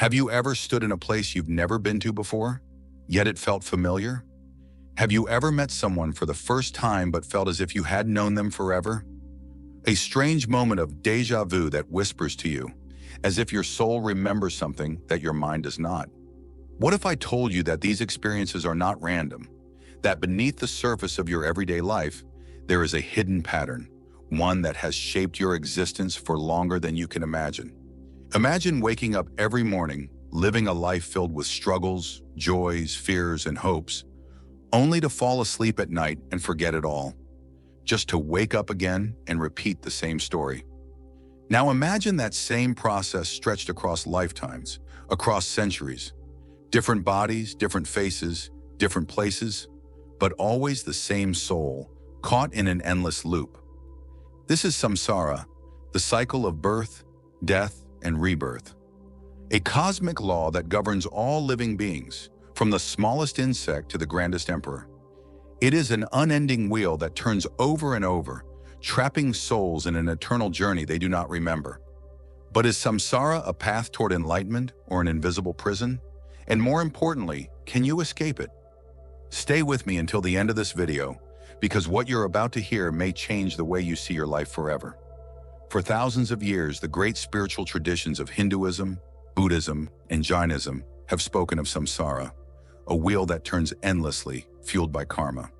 Have you ever stood in a place you've never been to before, yet it felt familiar? Have you ever met someone for the first time but felt as if you had known them forever? A strange moment of déjà vu that whispers to you, as if your soul remembers something that your mind does not. What if I told you that these experiences are not random, that beneath the surface of your everyday life, there is a hidden pattern, one that has shaped your existence for longer than you can imagine? Imagine waking up every morning, living a life filled with struggles, joys, fears, and hopes, only to fall asleep at night and forget it all, just to wake up again and repeat the same story. Now imagine that same process stretched across lifetimes, across centuries. Different bodies, different faces, different places, but always the same soul, caught in an endless loop. This is samsara, the cycle of birth, death, and rebirth. A cosmic law that governs all living beings, from the smallest insect to the grandest emperor. It is an unending wheel that turns over and over, trapping souls in an eternal journey they do not remember. But is samsara a path toward enlightenment or an invisible prison? And more importantly, can you escape it? Stay with me until the end of this video, because what you're about to hear may change the way you see your life forever. For thousands of years, the great spiritual traditions of Hinduism, Buddhism, and Jainism have spoken of samsara, a wheel that turns endlessly, fueled by karma.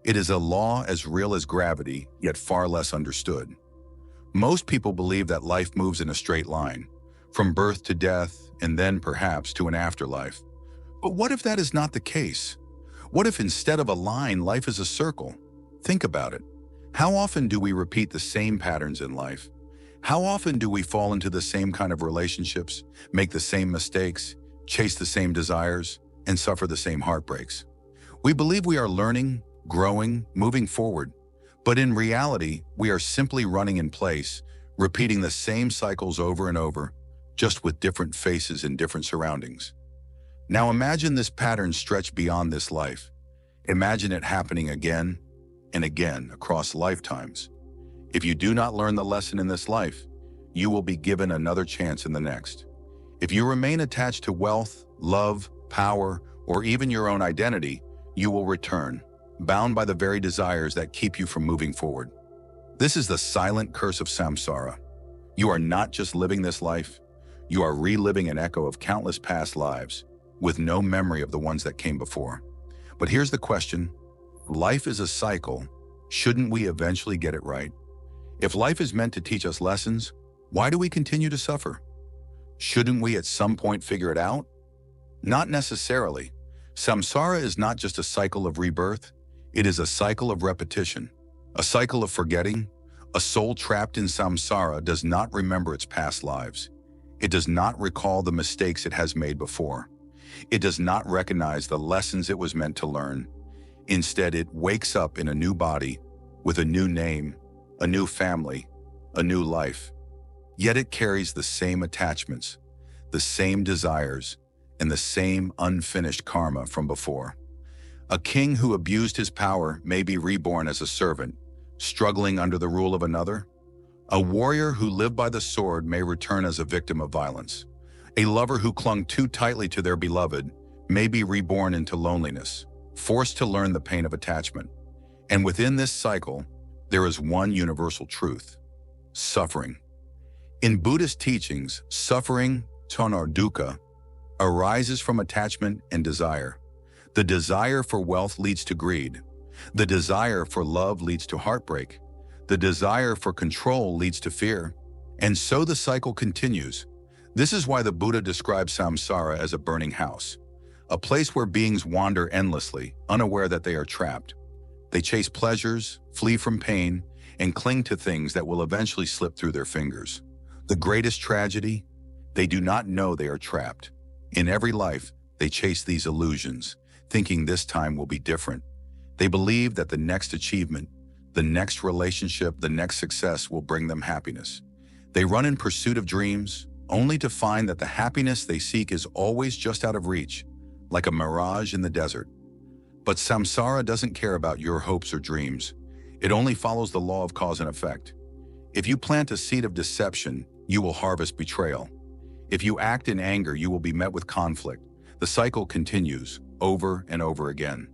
It is a law as real as gravity, yet far less understood. Most people believe that life moves in a straight line, from birth to death, and then perhaps to an afterlife. But what if that is not the case? What if instead of a line, life is a circle? Think about it. How often do we repeat the same patterns in life? How often do we fall into the same kind of relationships, make the same mistakes, chase the same desires, and suffer the same heartbreaks? We believe we are learning, growing, moving forward, but in reality, we are simply running in place, repeating the same cycles over and over, just with different faces and different surroundings. Now imagine this pattern stretched beyond this life. Imagine it happening again and again across lifetimes. If you do not learn the lesson in this life, you will be given another chance in the next. If you remain attached to wealth, love, power, or even your own identity, you will return, bound by the very desires that keep you from moving forward. This is the silent curse of samsara. You are not just living this life, you are reliving an echo of countless past lives, with no memory of the ones that came before. But here's the question. Life is a cycle. Shouldn't we eventually get it right? If life is meant to teach us lessons, why do we continue to suffer? Shouldn't we at some point figure it out? Not necessarily. Samsara is not just a cycle of rebirth. It is a cycle of repetition, a cycle of forgetting. A soul trapped in samsara does not remember its past lives. It does not recall the mistakes it has made before. It does not recognize the lessons it was meant to learn. Instead, it wakes up in a new body, with a new name, a new family, a new life. Yet it carries the same attachments, the same desires, and the same unfinished karma from before. A king who abused his power may be reborn as a servant, struggling under the rule of another. A warrior who lived by the sword may return as a victim of violence. A lover who clung too tightly to their beloved may be reborn into loneliness, forced to learn the pain of attachment. And within this cycle, there is one universal truth: suffering. In Buddhist teachings, suffering, or dukkha, arises from attachment and desire. The desire for wealth leads to greed. The desire for love leads to heartbreak. The desire for control leads to fear. And so the cycle continues. This is why the Buddha describes samsara as a burning house, a place where beings wander endlessly, unaware that they are trapped. They chase pleasures, flee from pain, and cling to things that will eventually slip through their fingers. The greatest tragedy? They do not know they are trapped. In every life, they chase these illusions, thinking this time will be different. They believe that the next achievement, the next relationship, the next success will bring them happiness. They run in pursuit of dreams, only to find that the happiness they seek is always just out of reach, like a mirage in the desert. But samsara doesn't care about your hopes or dreams. It only follows the law of cause and effect. If you plant a seed of deception, you will harvest betrayal. If you act in anger, you will be met with conflict. The cycle continues over and over again.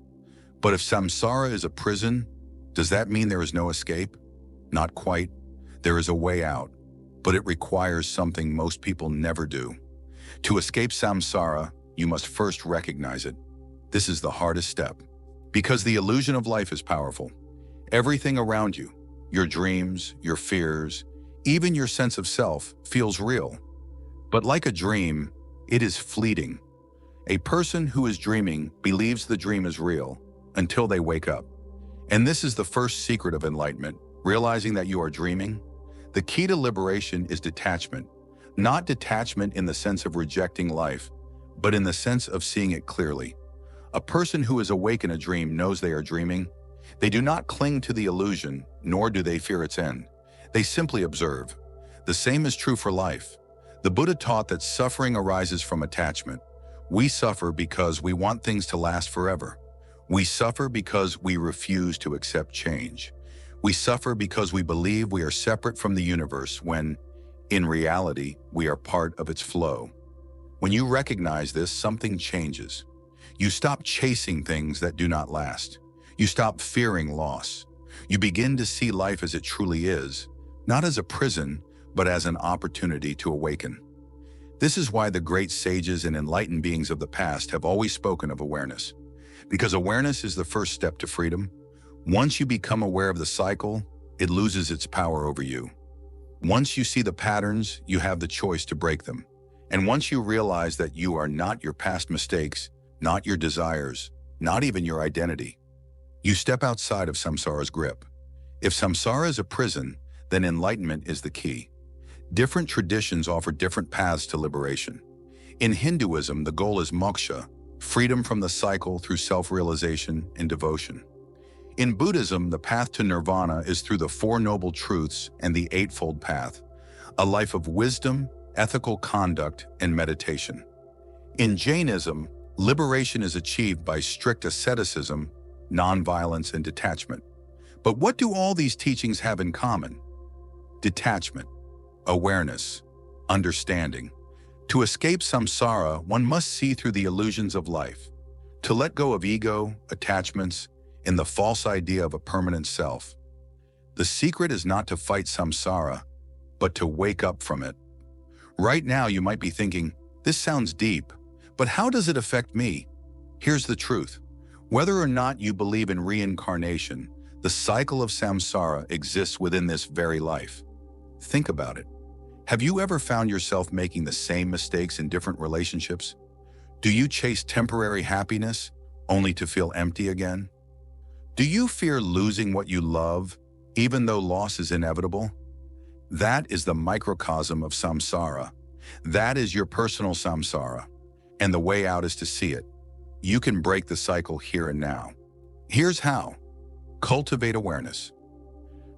But if samsara is a prison, does that mean there is no escape? Not quite. There is a way out, but it requires something most people never do. To escape samsara, you must first recognize it. This is the hardest step, because the illusion of life is powerful. Everything around you, your dreams, your fears, even your sense of self, feels real. But like a dream, it is fleeting. A person who is dreaming believes the dream is real until they wake up. And this is the first secret of enlightenment, realizing that you are dreaming. The key to liberation is detachment. Not detachment in the sense of rejecting life, but in the sense of seeing it clearly. A person who is awake in a dream knows they are dreaming. They do not cling to the illusion, nor do they fear its end. They simply observe. The same is true for life. The Buddha taught that suffering arises from attachment. We suffer because we want things to last forever. We suffer because we refuse to accept change. We suffer because we believe we are separate from the universe when, in reality, we are part of its flow. When you recognize this, something changes. You stop chasing things that do not last. You stop fearing loss. You begin to see life as it truly is, not as a prison, but as an opportunity to awaken. This is why the great sages and enlightened beings of the past have always spoken of awareness. Because awareness is the first step to freedom. Once you become aware of the cycle, it loses its power over you. Once you see the patterns, you have the choice to break them. And once you realize that you are not your past mistakes, not your desires, not even your identity, you step outside of samsara's grip. If samsara is a prison, then enlightenment is the key. Different traditions offer different paths to liberation. In Hinduism, the goal is moksha, freedom from the cycle through self-realization and devotion. In Buddhism, the path to nirvana is through the Four Noble Truths and the Eightfold Path, a life of wisdom, ethical conduct, and meditation. In Jainism, liberation is achieved by strict asceticism, nonviolence, and detachment. But what do all these teachings have in common? Detachment, awareness, understanding. To escape samsara, one must see through the illusions of life, to let go of ego, attachments, and the false idea of a permanent self. The secret is not to fight samsara, but to wake up from it. Right now, you might be thinking, this sounds deep, but how does it affect me? Here's the truth. Whether or not you believe in reincarnation, the cycle of samsara exists within this very life. Think about it. Have you ever found yourself making the same mistakes in different relationships? Do you chase temporary happiness only to feel empty again? Do you fear losing what you love, even though loss is inevitable? That is the microcosm of samsara. That is your personal samsara. And the way out is to see it. You can break the cycle here and now. Here's how. Cultivate awareness.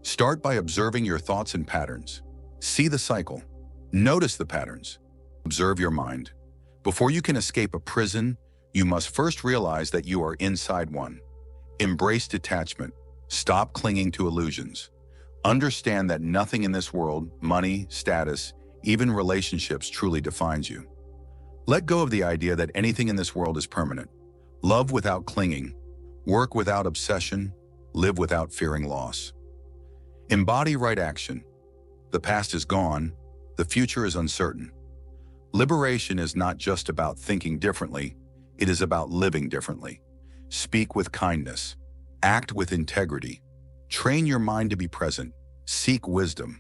Start by observing your thoughts and patterns. See the cycle. Notice the patterns. Observe your mind. Before you can escape a prison, you must first realize that you are inside one. Embrace detachment. Stop clinging to illusions. Understand that nothing in this world, money, status, even relationships, truly defines you. Let go of the idea that anything in this world is permanent. Love without clinging. Work without obsession. Live without fearing loss. Embody right action. The past is gone. The future is uncertain. Liberation is not just about thinking differently. It is about living differently. Speak with kindness. Act with integrity. Train your mind to be present. Seek wisdom.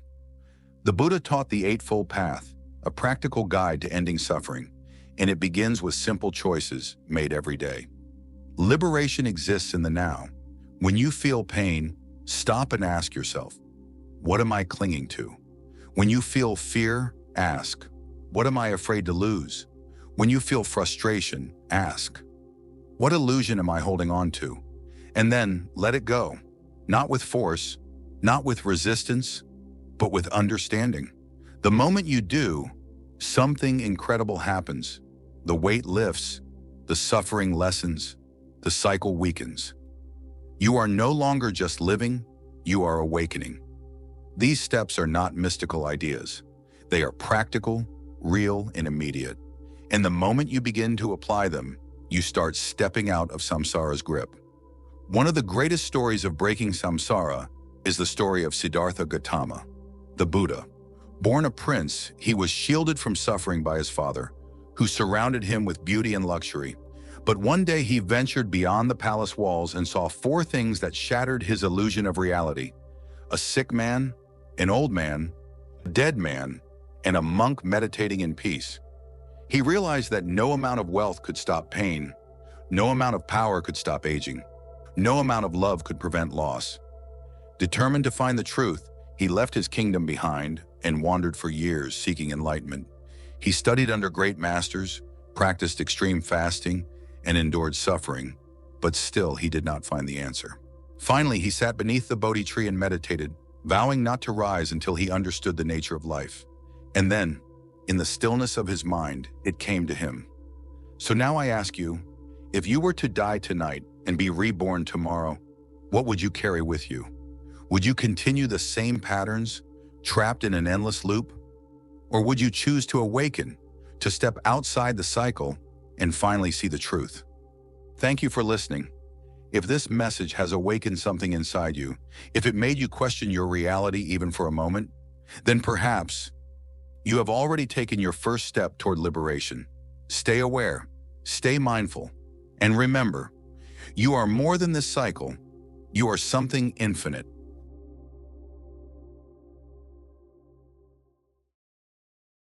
The Buddha taught the Eightfold Path, a practical guide to ending suffering, and it begins with simple choices made every day. Liberation exists in the now. When you feel pain, stop and ask yourself, what am I clinging to? When you feel fear, ask, what am I afraid to lose? When you feel frustration, ask, what illusion am I holding on to? And then let it go, not with force, not with resistance, but with understanding. The moment you do, something incredible happens. The weight lifts, the suffering lessens, the cycle weakens. You are no longer just living, you are awakening. These steps are not mystical ideas. They are practical, real, and immediate. And the moment you begin to apply them, you start stepping out of samsara's grip. One of the greatest stories of breaking samsara is the story of Siddhartha Gautama, the Buddha. Born a prince, he was shielded from suffering by his father, who surrounded him with beauty and luxury. But one day he ventured beyond the palace walls and saw four things that shattered his illusion of reality: a sick man, an old man, a dead man, and a monk meditating in peace. He realized that no amount of wealth could stop pain, no amount of power could stop aging, no amount of love could prevent loss. Determined to find the truth, he left his kingdom behind and wandered for years seeking enlightenment. He studied under great masters, practiced extreme fasting, and endured suffering, but still he did not find the answer. Finally, he sat beneath the Bodhi tree and meditated, vowing not to rise until he understood the nature of life. And then, in the stillness of his mind, it came to him. So now I ask you, if you were to die tonight and be reborn tomorrow, what would you carry with you? Would you continue the same patterns, trapped in an endless loop? Or would you choose to awaken, to step outside the cycle, and finally see the truth? Thank you for listening. If this message has awakened something inside you, if it made you question your reality even for a moment, then perhaps you have already taken your first step toward liberation. Stay aware, stay mindful, and remember, you are more than this cycle. You are something infinite.